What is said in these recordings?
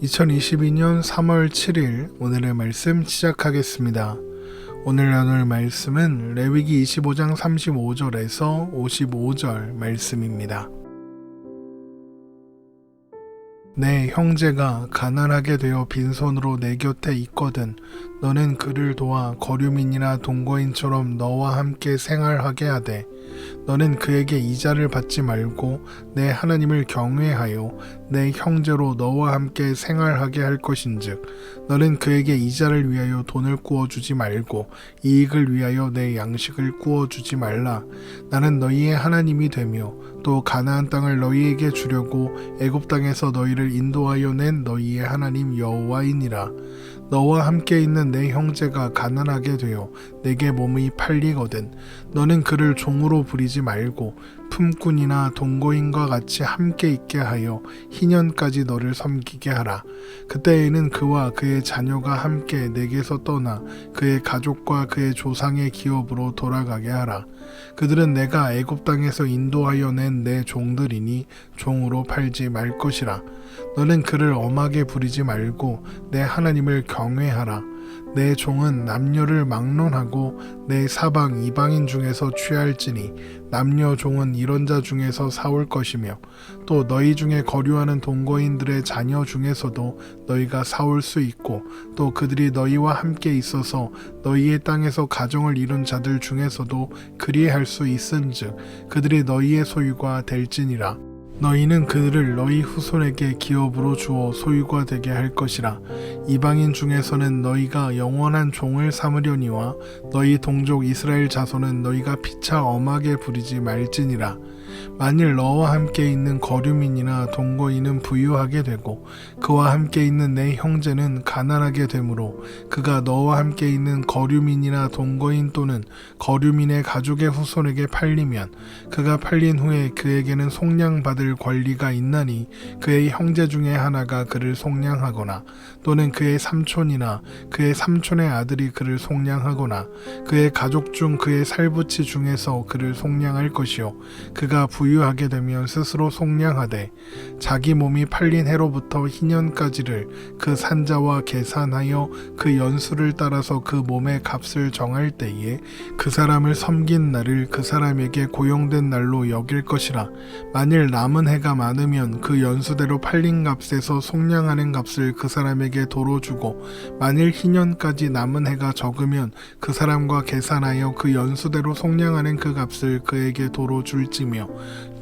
2022년 3월 7일 오늘의 말씀 시작하겠습니다. 오늘 나눌 말씀은 레위기 25장 35절에서 55절 말씀입니다. 내 형제가 가난하게 되어 빈손으로 내 곁에 있거든 너는 그를 도와 거류민이나 동거인처럼 너와 함께 생활하게 하되 너는 그에게 이자를 받지 말고 내 하나님을 경외하여 내 형제로 너와 함께 생활하게 할 것인즉 너는 그에게 이자를 위하여 돈을 구워주지 말고 이익을 위하여 내 양식을 구워주지 말라. 나는 너희의 하나님이 되며 또 가나안 땅을 너희에게 주려고 애굽 땅에서 너희를 인도하여 낸 너희의 하나님 여호와이니라. 너와 함께 있는 내 형제가 가난하게 되어 내게 몸이 팔리거든 너는 그를 종으로 부리지 말고 품꾼이나 동거인과 같이 함께 있게 하여 희년까지 너를 섬기게 하라. 그때에는 그와 그의 자녀가 함께 내게서 떠나 그의 가족과 그의 조상의 기업으로 돌아가게 하라. 그들은 내가 애굽 땅에서 인도하여 낸 내 종들이니 종으로 팔지 말 것이라. 너는 그를 엄하게 부리지 말고 내 하나님을 경외하라. 내 종은 남녀를 막론하고 내 사방 이방인 중에서 취할지니 남녀 종은 이런 자 중에서 사올 것이며 또 너희 중에 거류하는 동거인들의 자녀 중에서도 너희가 사올 수 있고 또 그들이 너희와 함께 있어서 너희의 땅에서 가정을 이룬 자들 중에서도 그리할 수 있은즉 그들이 너희의 소유가 될지니라. 너희는 그들을 너희 후손에게 기업으로 주어 소유가 되게 할 것이라. 이방인 중에서는 너희가 영원한 종을 삼으려니와 너희 동족 이스라엘 자손은 너희가 피차 엄하게 부리지 말지니라. 만일 너와 함께 있는 거류민이나 동거인은 부유하게 되고 그와 함께 있는 내 형제는 가난하게 되므로 그가 너와 함께 있는 거류민이나 동거인 또는 거류민의 가족의 후손에게 팔리면 그가 팔린 후에 그에게는 속량받을 권리가 있나니 그의 형제 중에 하나가 그를 속량하거나 또는 그의 삼촌이나 그의 삼촌의 아들이 그를 속량하거나 그의 가족 중 그의 살부치 중에서 그를 속량할 것이요 그가 부유하게 되면 스스로 속량하되 자기 몸이 팔린 해로부터 희년까지를 그 산자와 계산하여 그 연수를 따라서 그 몸의 값을 정할 때에 그 사람을 섬긴 날을 그 사람에게 고용된 날로 여길 것이라. 만일 남은 해가 많으면 그 연수대로 팔린 값에서 속량하는 값을 그 사람에게 도로 주고 만일 희년까지 남은 해가 적으면 그 사람과 계산하여 그 연수대로 속량하는 그 값을 그에게 도로 줄지며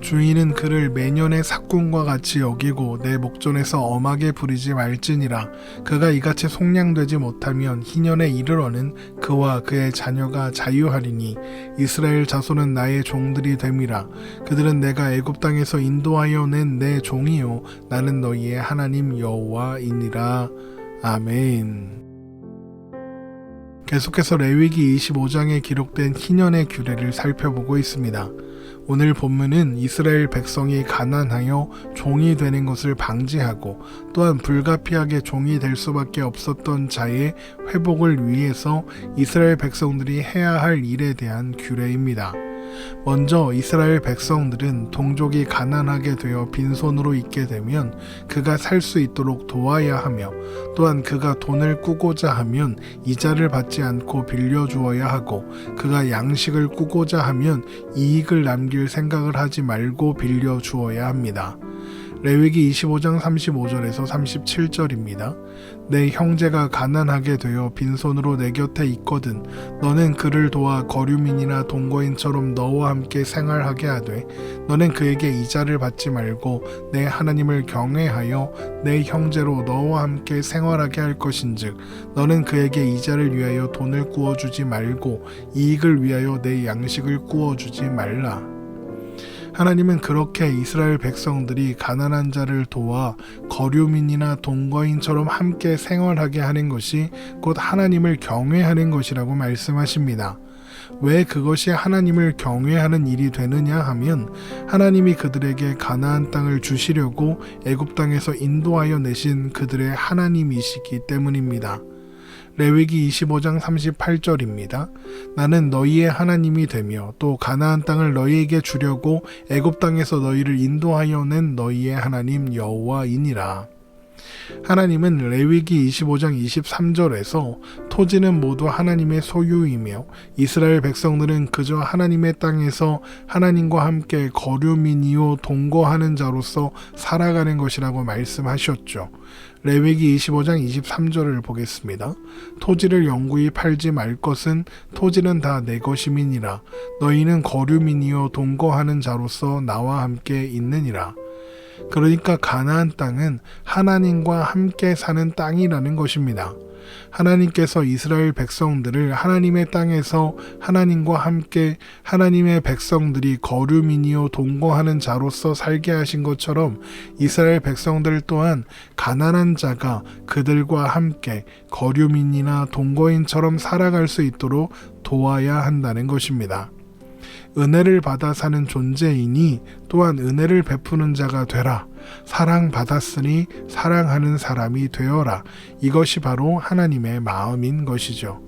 주인은 그를 매년의 삭군과 같이 여기고 내 목전에서 엄하게 부리지 말지니라. 그가 이같이 속량되지 못하면 희년에 이르러는 그와 그의 자녀가 자유하리니 이스라엘 자손은 나의 종들이 됨이라. 그들은 내가 애굽 땅에서 인도하여 낸 내 종이요 나는 너희의 하나님 여호와이니라. 아멘. 계속해서 레위기 25장에 기록된 희년의 규례를 살펴보고 있습니다. 오늘 본문은 이스라엘 백성이 가난하여 종이 되는 것을 방지하고 또한 불가피하게 종이 될 수밖에 없었던 자의 회복을 위해서 이스라엘 백성들이 해야 할 일에 대한 규례입니다. 먼저 이스라엘 백성들은 동족이 가난하게 되어 빈손으로 있게 되면 그가 살 수 있도록 도와야 하며 또한 그가 돈을 꾸고자 하면 이자를 받지 않고 빌려주어야 하고 그가 양식을 꾸고자 하면 이익을 남길 생각을 하지 말고 빌려주어야 합니다. 레위기 25장 35절에서 37절입니다. 내 형제가 가난하게 되어 빈손으로 내 곁에 있거든 너는 그를 도와 거류민이나 동거인처럼 너와 함께 생활하게 하되 너는 그에게 이자를 받지 말고 내 하나님을 경외하여 내 형제로 너와 함께 생활하게 할 것인즉 너는 그에게 이자를 위하여 돈을 구워주지 말고 이익을 위하여 내 양식을 구워주지 말라. 하나님은 그렇게 이스라엘 백성들이 가난한 자를 도와 거류민이나 동거인처럼 함께 생활하게 하는 것이 곧 하나님을 경외하는 것이라고 말씀하십니다. 왜 그것이 하나님을 경외하는 일이 되느냐 하면 하나님이 그들에게 가나안 땅을 주시려고 애굽 땅에서 인도하여 내신 그들의 하나님이시기 때문입니다. 레위기 25장 38절입니다. 나는 너희의 하나님이 되며 또 가나안 땅을 너희에게 주려고 애굽 땅에서 너희를 인도하여 낸 너희의 하나님 여호와이니라. 하나님은 레위기 25장 23절에서 토지는 모두 하나님의 소유이며 이스라엘 백성들은 그저 하나님의 땅에서 하나님과 함께 거류민이요 동거하는 자로서 살아가는 것이라고 말씀하셨죠. 레위기 25장 23절을 보겠습니다. 토지를 영구히 팔지 말 것은 토지는 다 내 것임이니라. 너희는 거류민이요 동거하는 자로서 나와 함께 있느니라. 그러니까 가나안 땅은 하나님과 함께 사는 땅이라는 것입니다. 하나님께서 이스라엘 백성들을 하나님의 땅에서 하나님과 함께 하나님의 백성들이 거류민이요 동거하는 자로서 살게 하신 것처럼 이스라엘 백성들 또한 가난한 자가 그들과 함께 거류민이나 동거인처럼 살아갈 수 있도록 도와야 한다는 것입니다. 은혜를 받아 사는 존재이니 또한 은혜를 베푸는 자가 되라. 사랑받았으니 사랑하는 사람이 되어라. 이것이 바로 하나님의 마음인 것이죠.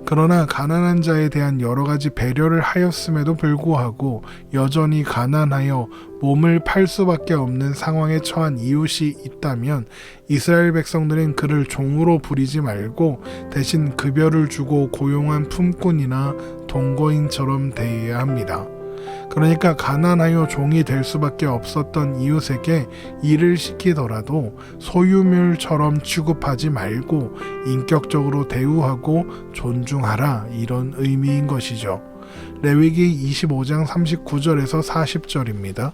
그러나 가난한 자에 대한 여러 가지 배려를 하였음에도 불구하고 여전히 가난하여 몸을 팔 수밖에 없는 상황에 처한 이웃이 있다면 이스라엘 백성들은 그를 종으로 부리지 말고 대신 급여를 주고 고용한 품꾼이나 동거인처럼 대해야 합니다. 그러니까 가난하여 종이 될 수밖에 없었던 이웃에게 일을 시키더라도 소유물처럼 취급하지 말고 인격적으로 대우하고 존중하라, 이런 의미인 것이죠. 레위기 25장 39절에서 40절입니다.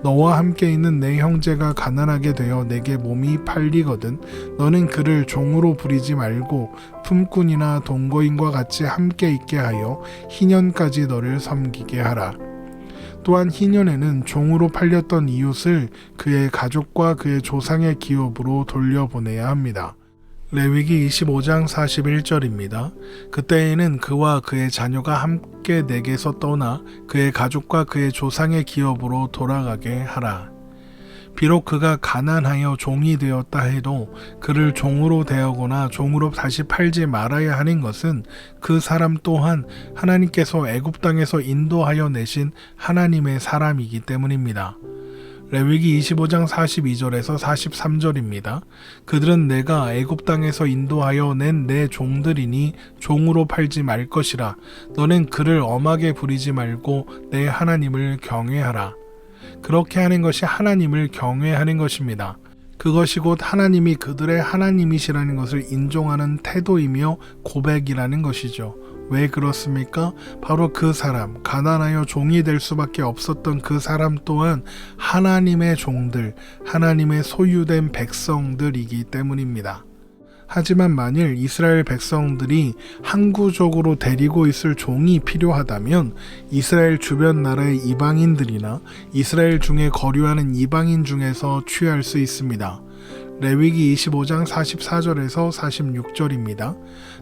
너와 함께 있는 내 형제가 가난하게 되어 내게 몸이 팔리거든 너는 그를 종으로 부리지 말고 품꾼이나 동거인과 같이 함께 있게 하여 희년까지 너를 섬기게 하라. 또한 희년에는 종으로 팔렸던 이웃을 그의 가족과 그의 조상의 기업으로 돌려보내야 합니다. 레위기 25장 41절입니다. 그때에는 그와 그의 자녀가 함께 내게서 떠나 그의 가족과 그의 조상의 기업으로 돌아가게 하라. 비록 그가 가난하여 종이 되었다 해도 그를 종으로 대하거나 종으로 다시 팔지 말아야 하는 것은 그 사람 또한 하나님께서 애굽 땅에서 인도하여 내신 하나님의 사람이기 때문입니다. 레위기 25장 42절에서 43절입니다. 그들은 내가 애굽 땅에서 인도하여 낸 내 종들이니 종으로 팔지 말 것이라. 너는 그를 엄하게 부리지 말고 내 하나님을 경외하라. 그렇게 하는 것이 하나님을 경외하는 것입니다. 그것이 곧 하나님이 그들의 하나님이시라는 것을 인정하는 태도이며 고백이라는 것이죠. 왜 그렇습니까? 바로 그 사람, 가난하여 종이 될 수밖에 없었던 그 사람 또한 하나님의 종들, 하나님의 소유된 백성들이기 때문입니다. 하지만 만일 이스라엘 백성들이 항구적으로 데리고 있을 종이 필요하다면 이스라엘 주변 나라의 이방인들이나 이스라엘 중에 거류하는 이방인 중에서 취할 수 있습니다. 레위기 25장 44절에서 46절입니다.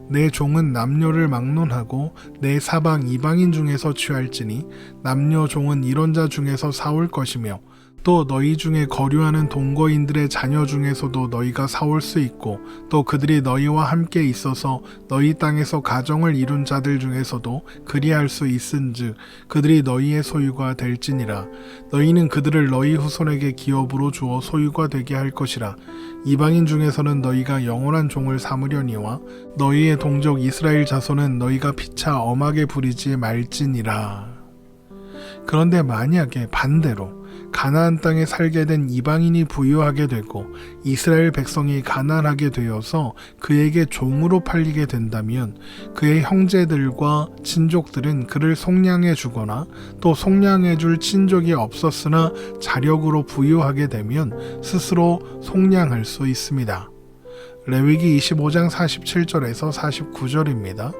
내 종은 남녀를 막론하고 내 사방 이방인 중에서 취할지니 남녀 종은 이런 자 중에서 사올 것이며 또 너희 중에 거류하는 동거인들의 자녀 중에서도 너희가 사올 수 있고 또 그들이 너희와 함께 있어서 너희 땅에서 가정을 이룬 자들 중에서도 그리할 수 있은즉 그들이 너희의 소유가 될지니라. 너희는 그들을 너희 후손에게 기업으로 주어 소유가 되게 할 것이라. 이방인 중에서는 너희가 영원한 종을 삼으려니와 너희의 동족 이스라엘 자손은 너희가 피차 엄하게 부리지 말지니라. 그런데 만약에 반대로 가나안 땅에 살게 된 이방인이 부유하게 되고 이스라엘 백성이 가난하게 되어서 그에게 종으로 팔리게 된다면 그의 형제들과 친족들은 그를 속량해 주거나 또 속량해 줄 친족이 없었으나 자력으로 부유하게 되면 스스로 속량할 수 있습니다. 레위기 25장 47절에서 49절입니다.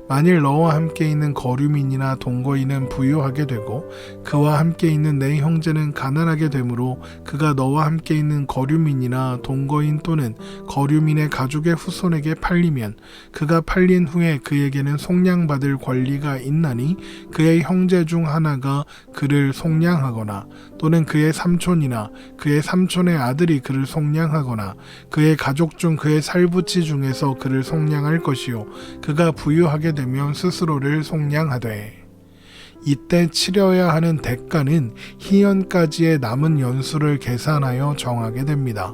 만일 너와 함께 있는 거류민이나 동거인은 부유하게 되고 그와 함께 있는 내 형제는 가난하게 되므로 그가 너와 함께 있는 거류민이나 동거인 또는 거류민의 가족의 후손에게 팔리면 그가 팔린 후에 그에게는 속량받을 권리가 있나니 그의 형제 중 하나가 그를 속량하거나 또는 그의 삼촌이나 그의 삼촌의 아들이 그를 속량하거나 그의 가족 중 그의 살부치 중에서 그를 속량할 것이요 그가 부유하게 되면 스스로를 속량하되 이때 치러야 하는 대가는 희년까지의 남은 연수를 계산하여 정하게 됩니다.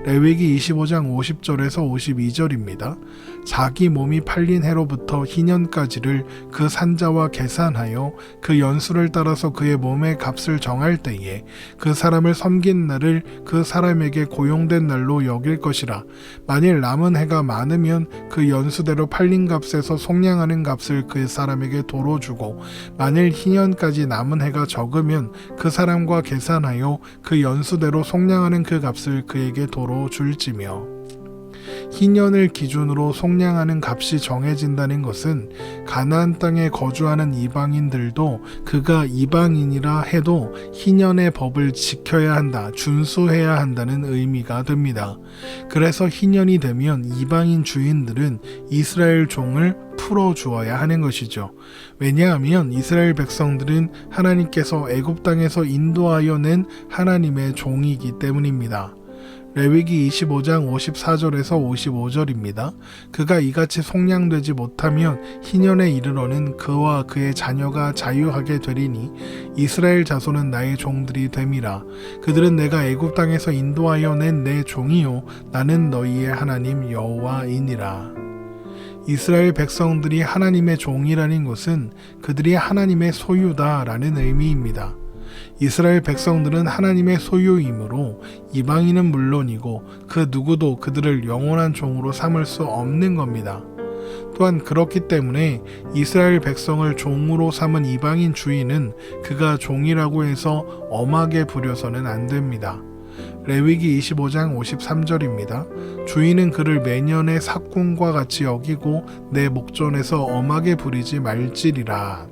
레위기 25장 50절에서 52절입니다. 자기 몸이 팔린 해로부터 희년까지를 그 산자와 계산하여 그 연수를 따라서 그의 몸의 값을 정할 때에 그 사람을 섬긴 날을 그 사람에게 고용된 날로 여길 것이라. 만일 남은 해가 많으면 그 연수대로 팔린 값에서 속량하는 값을 그 사람에게 도로 주고, 만일 희년까지 남은 해가 적으면 그 사람과 계산하여 그 연수대로 속량하는 그 값을 그에게 도로 줄지며. 희년을 기준으로 속량하는 값이 정해진다는 것은 가나안 땅에 거주하는 이방인들도 그가 이방인이라 해도 희년의 법을 지켜야 한다, 준수해야 한다는 의미가 됩니다. 그래서 희년이 되면 이방인 주인들은 이스라엘 종을 풀어주어야 하는 것이죠. 왜냐하면 이스라엘 백성들은 하나님께서 애굽 땅에서 인도하여 낸 하나님의 종이기 때문입니다. 레위기 25장 54절에서 55절입니다. 그가 이같이 속량되지 못하면 희년에 이르러는 그와 그의 자녀가 자유하게 되리니 이스라엘 자손은 나의 종들이 됨이라. 그들은 내가 애굽 땅에서 인도하여 낸 내 종이요 나는 너희의 하나님 여호와이니라. 이스라엘 백성들이 하나님의 종이라는 것은 그들이 하나님의 소유다라는 의미입니다. 이스라엘 백성들은 하나님의 소유이므로 이방인은 물론이고 그 누구도 그들을 영원한 종으로 삼을 수 없는 겁니다. 또한 그렇기 때문에 이스라엘 백성을 종으로 삼은 이방인 주인은 그가 종이라고 해서 엄하게 부려서는 안 됩니다. 레위기 25장 53절입니다. 주인은 그를 매년의 삭군과 같이 여기고 내 목전에서 엄하게 부리지 말지리라.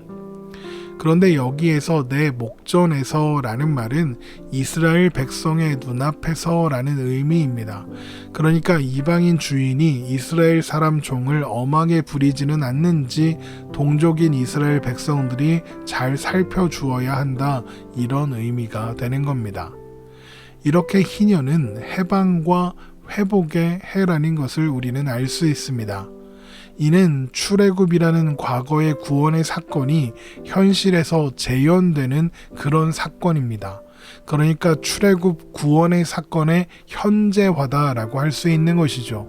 그런데 여기에서 내 목전에서 라는 말은 이스라엘 백성의 눈앞에서 라는 의미입니다. 그러니까 이방인 주인이 이스라엘 사람 종을 엄하게 부리지는 않는지 동족인 이스라엘 백성들이 잘 살펴주어야 한다, 이런 의미가 되는 겁니다. 이렇게 희년은 해방과 회복의 해라는 것을 우리는 알 수 있습니다. 이는 출애굽이라는 과거의 구원의 사건이 현실에서 재현되는 그런 사건입니다. 그러니까 출애굽 구원의 사건의 현재화다라고 할 수 있는 것이죠.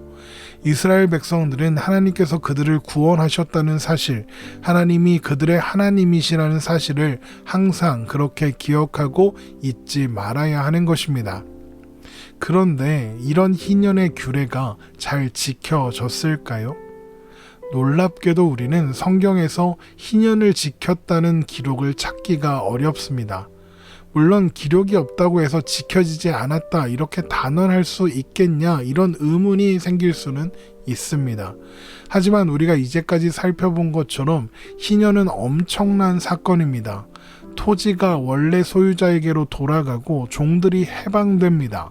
이스라엘 백성들은 하나님께서 그들을 구원하셨다는 사실, 하나님이 그들의 하나님이시라는 사실을 항상 그렇게 기억하고 잊지 말아야 하는 것입니다. 그런데 이런 희년의 규례가 잘 지켜졌을까요? 놀랍게도 우리는 성경에서 희년을 지켰다는 기록을 찾기가 어렵습니다. 물론 기록이 없다고 해서 지켜지지 않았다 이렇게 단언할 수 있겠냐, 이런 의문이 생길 수는 있습니다. 하지만 우리가 이제까지 살펴본 것처럼 희년은 엄청난 사건입니다. 토지가 원래 소유자에게로 돌아가고 종들이 해방됩니다.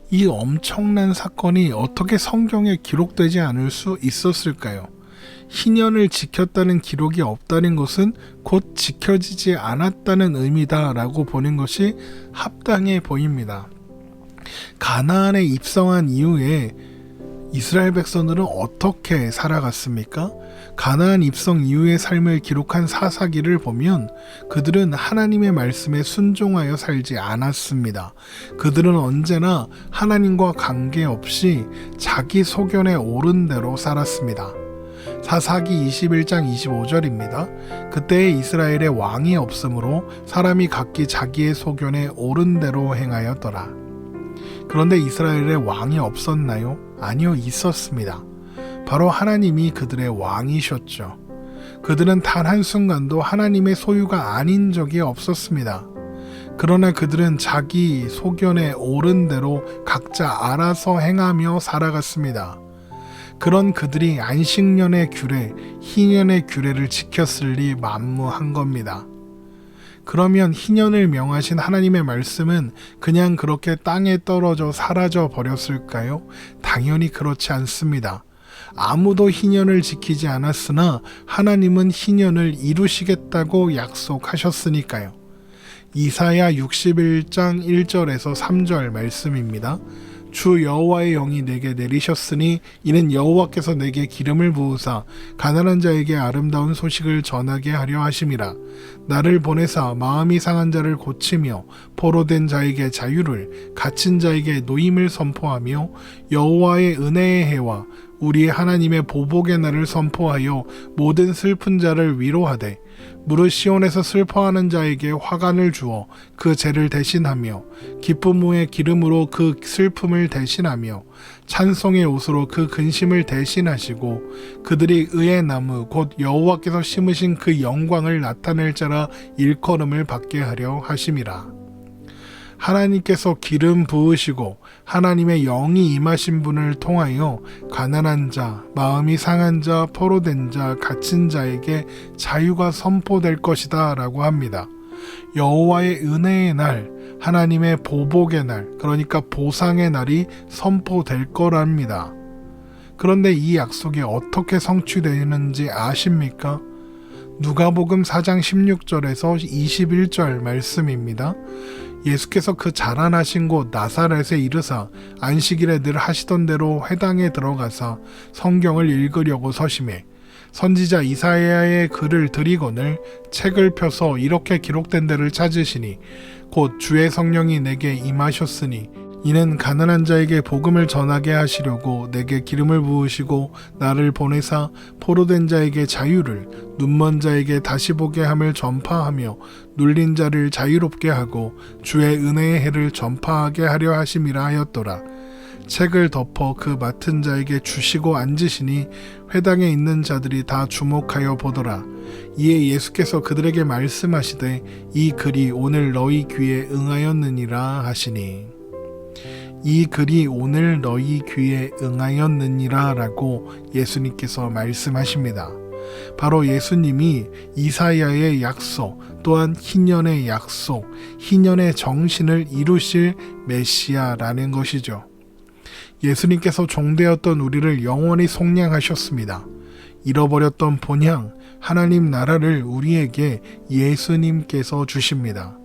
이 엄청난 사건이 어떻게 성경에 기록되지 않을 수 있었을까요? 희년을 지켰다는 기록이 없다는 것은 곧 지켜지지 않았다는 의미다라고 보는 것이 합당해 보입니다. 가나안에 입성한 이후에 이스라엘 백성들은 어떻게 살아갔습니까? 가나안 입성 이후의 삶을 기록한 사사기를 보면 그들은 하나님의 말씀에 순종하여 살지 않았습니다. 그들은 언제나 하나님과 관계없이 자기 소견에 오른 대로 살았습니다. 사사기 21장 25절입니다. 그때에 이스라엘에 왕이 없으므로 사람이 각기 자기의 소견에 오른 대로 행하였더라. 그런데 이스라엘에 왕이 없었나요? 아니요, 있었습니다. 바로 하나님이 그들의 왕이셨죠. 그들은 단 한순간도 하나님의 소유가 아닌 적이 없었습니다. 그러나 그들은 자기 소견에 옳은 대로 각자 알아서 행하며 살아갔습니다. 그런 그들이 안식년의 규례, 희년의 규례를 지켰으리 만무한 겁니다. 그러면 희년을 명하신 하나님의 말씀은 그냥 그렇게 땅에 떨어져 사라져 버렸을까요? 당연히 그렇지 않습니다. 아무도 희년을 지키지 않았으나 하나님은 희년을 이루시겠다고 약속하셨으니까요. 이사야 61장 1절에서 3절 말씀입니다. 주 여호와의 영이 내게 내리셨으니 이는 여호와께서 내게 기름을 부으사 가난한 자에게 아름다운 소식을 전하게 하려 하심이라. 나를 보내사 마음이 상한 자를 고치며 포로된 자에게 자유를, 갇힌 자에게 노임을 선포하며 여호와의 은혜의 해와 우리 하나님의 보복의 날을 선포하여 모든 슬픈 자를 위로하되 무릇 시온에서 슬퍼하는 자에게 화관을 주어 그 죄를 대신하며 기쁨 후에 기름으로 그 슬픔을 대신하며 찬송의 옷으로 그 근심을 대신하시고 그들이 의의 나무 곧 여호와께서 심으신 그 영광을 나타낼 자라 일컬음을 받게 하려 하심이라. 하나님께서 기름 부으시고 하나님의 영이 임하신 분을 통하여 가난한 자, 마음이 상한 자, 포로된 자, 갇힌 자에게 자유가 선포될 것이다 라고 합니다. 여호와의 은혜의 날, 하나님의 보복의 날, 그러니까 보상의 날이 선포될 거랍니다. 그런데 이 약속이 어떻게 성취되는지 아십니까? 누가복음 4장 16절에서 21절 말씀입니다. 예수께서 그 자라나신 곳 나사렛에 이르사 안식일에 늘 하시던 대로 회당에 들어가사 성경을 읽으려고 서심해 선지자 이사야의 글을 들이거늘 책을 펴서 이렇게 기록된 데를 찾으시니 곧 주의 성령이 내게 임하셨으니 이는 가난한 자에게 복음을 전하게 하시려고 내게 기름을 부으시고 나를 보내사 포로된 자에게 자유를, 눈먼 자에게 다시 보게 함을 전파하며 눌린 자를 자유롭게 하고 주의 은혜의 해를 전파하게 하려 하심이라 하였더라. 책을 덮어 그 맡은 자에게 주시고 앉으시니 회당에 있는 자들이 다 주목하여 보더라. 이에 예수께서 그들에게 말씀하시되 이 글이 오늘 너희 귀에 응하였느니라 하시니, 이 글이 오늘 너희 귀에 응하였느니라 라고 예수님께서 말씀하십니다. 바로 예수님이 이사야의 약속, 또한 희년의 약속, 희년의 정신을 이루실 메시아라는 것이죠. 예수님께서 종되었던 우리를 영원히 속량하셨습니다. 잃어버렸던 본향, 하나님 나라를 우리에게 예수님께서 주십니다.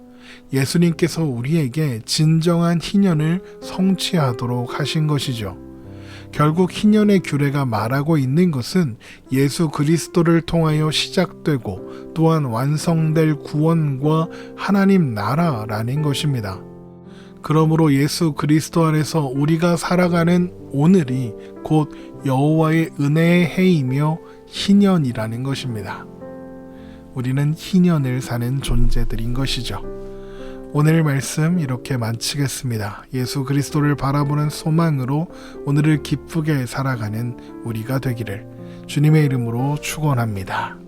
예수님께서 우리에게 진정한 희년을 성취하도록 하신 것이죠. 결국 희년의 규례가 말하고 있는 것은 예수 그리스도를 통하여 시작되고 또한 완성될 구원과 하나님 나라라는 것입니다. 그러므로 예수 그리스도 안에서 우리가 살아가는 오늘이 곧 여호와의 은혜의 해이며 희년이라는 것입니다. 우리는 희년을 사는 존재들인 것이죠. 오늘 말씀 이렇게 마치겠습니다. 예수 그리스도를 바라보는 소망으로 오늘을 기쁘게 살아가는 우리가 되기를 주님의 이름으로 축원합니다.